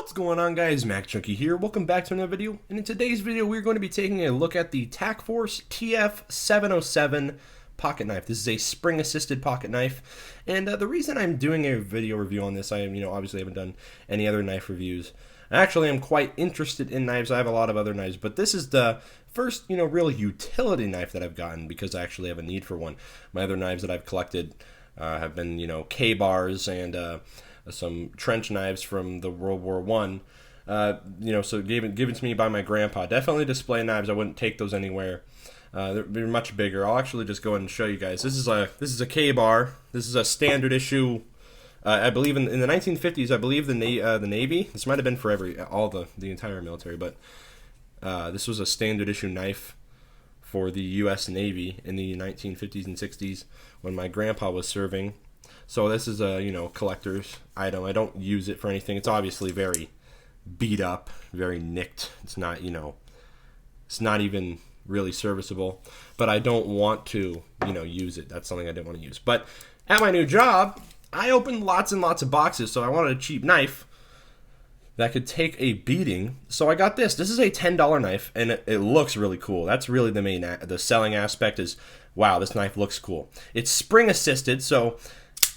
What's going on, guys? Mac Junkie here. Welcome back to another video. And in today's video, we're going to be taking a look at the TAC Force TF-707 pocket knife. This is a spring-assisted pocket knife. And the reason I'm doing a video review on this, I obviously haven't done any other knife reviews. Actually, I'm quite interested in knives. I have a lot of other knives, but this is the first, real utility knife that I've gotten because I actually have a need for one. My other knives that I've collected have been, K-bars and some trench knives from the World War I. So given to me by my grandpa. Definitely display knives. I wouldn't take those anywhere. They're much bigger. I'll actually just go ahead and show you guys. This is a K-bar. This is a standard issue. I believe in the 1950s. I believe the Navy. This might have been for the entire military, but this was a standard issue knife for the U.S. Navy in the 1950s and 60s when my grandpa was serving. So this is a collector's item. I don't use it for anything. It's obviously very beat up, very nicked. It's not it's not even really serviceable. But I don't want to use it. That's something I didn't want to use. But at my new job, I opened lots and lots of boxes, so I wanted a cheap knife that could take a beating. So I got this. This is a $10 knife, and it looks really cool. That's really the selling aspect is, wow, this knife looks cool. It's spring assisted, so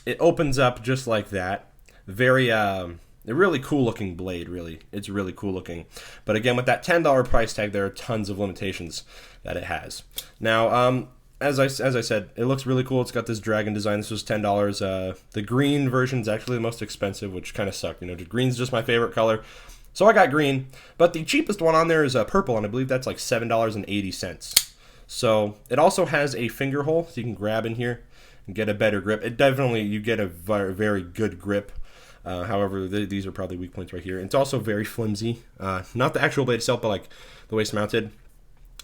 it opens up just like that. Very, a really cool looking blade, really. It's really cool looking. But again, with that $10 price tag, there are tons of limitations that it has. Now, as I said, it looks really cool. It's got this dragon design. This was $10. The green version is actually the most expensive, which kind of sucked. Green's just my favorite color. So I got green. But the cheapest one on there is purple, and I believe that's like $7.80. So it also has a finger hole, so you can grab in here and get a better grip. You get a very good grip. However, these are probably weak points right here. It's also very flimsy. Not the actual blade itself, but like the waist mounted.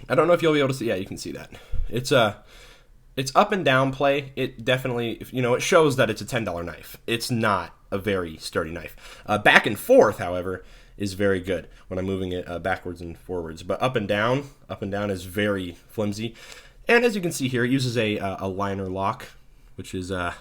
I don't know if you'll be able to see. Yeah, you can see that. It's up and down play. It definitely, it shows that it's a $10 knife. It's not a very sturdy knife. Back and forth, however, is very good when I'm moving it backwards and forwards. But up and down is very flimsy. And as you can see here, it uses a liner lock, which is I'm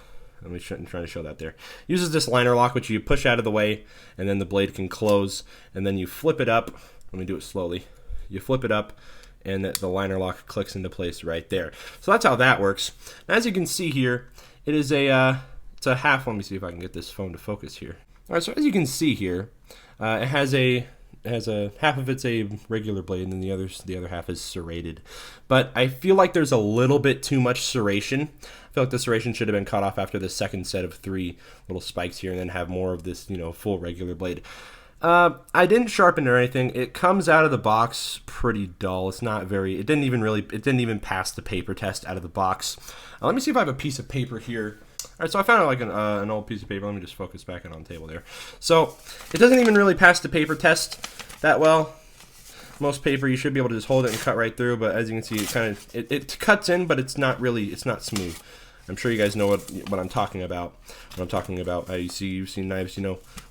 trying to show that there. Uses this liner lock, which you push out of the way, and then the blade can close, and then you flip it up. Let me do it slowly. You flip it up, and the liner lock clicks into place right there. So that's how that works. Now, as you can see here, it is it's a half. Let me see if I can get this phone to focus here. All right, so as you can see here, it has a half of it's a regular blade, and then the other half is serrated. But I feel like there's a little bit too much serration. I feel like the serration should have been cut off after the second set of 3 little spikes here, and then have more of this full regular blade. I didn't sharpen it or anything. It comes out of the box pretty dull. It's not very. It didn't even pass the paper test out of the box. Let me see if I have a piece of paper here. All right, so I found like an old piece of paper. Let me just focus back in on the table there. So it doesn't even really pass the paper test that well. Most paper, you should be able to just hold it and cut right through. But as you can see, it cuts in, but it's not smooth. I'm sure you guys know what I'm talking about. When I'm talking about how you've seen knives,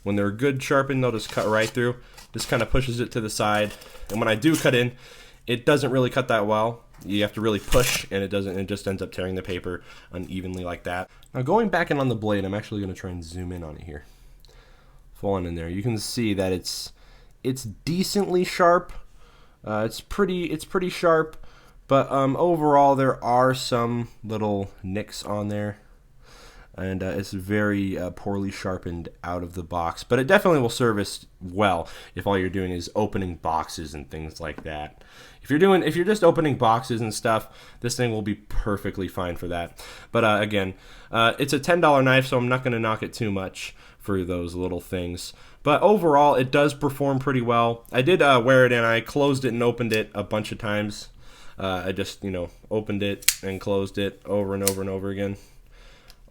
when they're good sharpened, they'll just cut right through. This kind of pushes it to the side. And when I do cut in, it doesn't really cut that well. You have to really push, and it just ends up tearing the paper unevenly like that. Now going back in on the blade, I'm actually going to try and zoom in on it here. Full on in there. You can see that it's decently sharp. It's pretty sharp. But overall, there are some little nicks on there, and it's very poorly sharpened out of the box. But it definitely will service well if all you're doing is opening boxes and things like that. If you're just opening boxes and stuff, this thing will be perfectly fine for that. But again, it's a $10 knife, so I'm not going to knock it too much for those little things. But overall, it does perform pretty well. I did wear it in. I closed it and opened it a bunch of times. I just, opened it and closed it over and over and over again.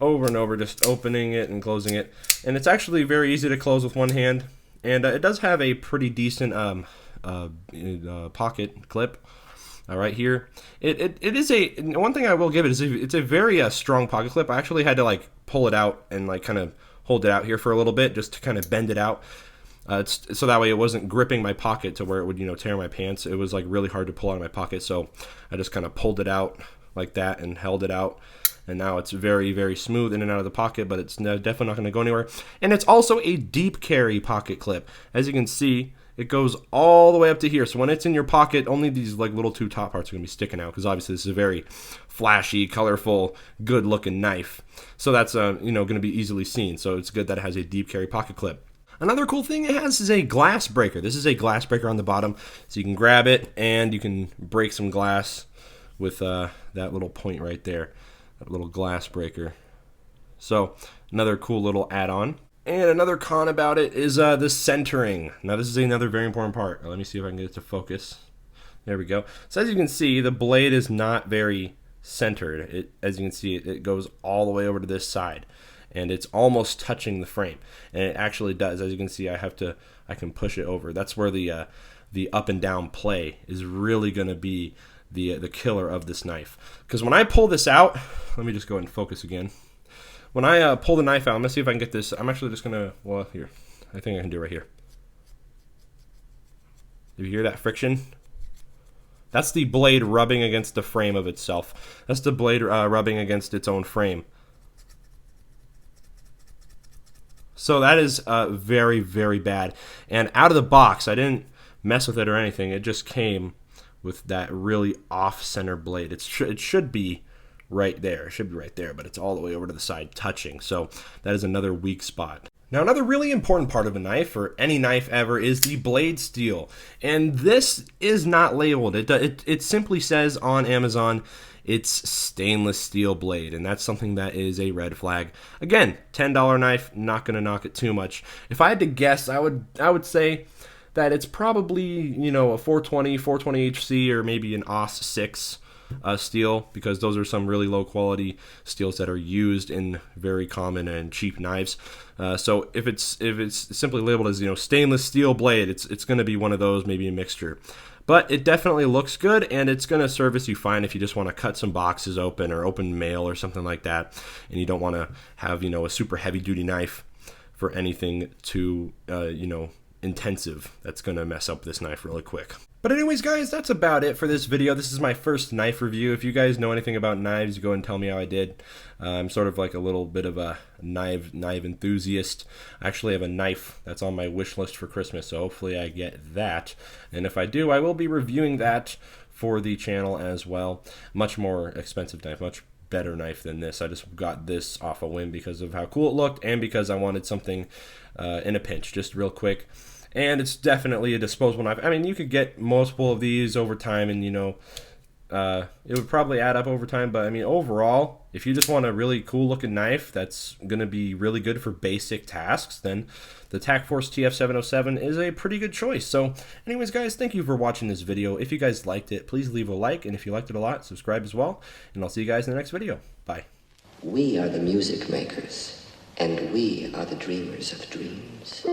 Over and over, just opening it and closing it. And it's actually very easy to close with one hand. And it does have a pretty decent pocket clip right here. It is one thing I will give it is it's a very strong pocket clip. I actually had to pull it out and kind of hold it out here for a little bit just to kind of bend it out. So that way it wasn't gripping my pocket to where it would, tear my pants. It was really hard to pull out of my pocket, so I just kind of pulled it out like that and held it out, and now it's very, very smooth in and out of the pocket, but it's definitely not going to go anywhere. And it's also a deep carry pocket clip. As you can see, it goes all the way up to here. So when it's in your pocket, only these like little two top parts are going to be sticking out, because obviously this is a very flashy, colorful, good-looking knife. So that's going to be easily seen. So it's good that it has a deep carry pocket clip. Another cool thing it has is a glass breaker. This is a glass breaker on the bottom, so you can grab it and you can break some glass with that little point right there, that little glass breaker. So another cool little add-on. And another con about it is the centering. Now this is another very important part. Let me see if I can get it to focus. There we go. So as you can see, the blade is not very centered. As you can see, it goes all the way over to this side, and it's almost touching the frame. And it actually does. As you can see, I can push it over. That's where the up and down play is really going to be the killer of this knife. Because when I pull this out, let me just go ahead and focus again. When I pull the knife out, I'm going to see if I can get this. I'm actually just going to, well, here. I think I can do it right here. Do you hear that friction? That's the blade rubbing against the frame of itself. That's the blade rubbing against its own frame. So that is very, very bad. And out of the box, I didn't mess with it or anything. It just came with that really off-center blade. It should be right there. It should be right there, but it's all the way over to the side touching. So that is another weak spot. Now, another really important part of a knife, or any knife ever, is the blade steel. And this is not labeled. It simply says on Amazon, it's stainless steel blade, and that's something that is a red flag. Again, $10 knife, not going to knock it too much. If I had to guess, I would say that it's probably, a 420 HC, or maybe an AUS 6 steel, because those are some really low quality steels that are used in very common and cheap knives. So if it's simply labeled as stainless steel blade, it's going to be one of those, maybe a mixture. But it definitely looks good, and it's going to service you fine if you just want to cut some boxes open or open mail or something like that, and you don't want to have a super heavy duty knife for anything too intensive. That's going to mess up this knife really quick. But anyways, guys, that's about it for this video. This is my first knife review. If you guys know anything about knives, go and tell me how I did. I'm sort of like a little bit of a knife enthusiast. I actually have a knife that's on my wish list for Christmas, so hopefully I get that. And if I do, I will be reviewing that for the channel as well. Much more expensive knife, much better knife than this. I just got this off a whim because of how cool it looked, and because I wanted something in a pinch, just real quick. And it's definitely a disposable knife. I mean, you could get multiple of these over time, and it would probably add up over time. But I mean, overall, if you just want a really cool looking knife that's going to be really good for basic tasks, then the TAC TF-707 is a pretty good choice. So anyways, guys, thank you for watching this video. If you guys liked it, please leave a like, and if you liked it a lot, subscribe as well. And I'll see you guys in the next video. Bye. We are the music makers, and we are the dreamers of dreams.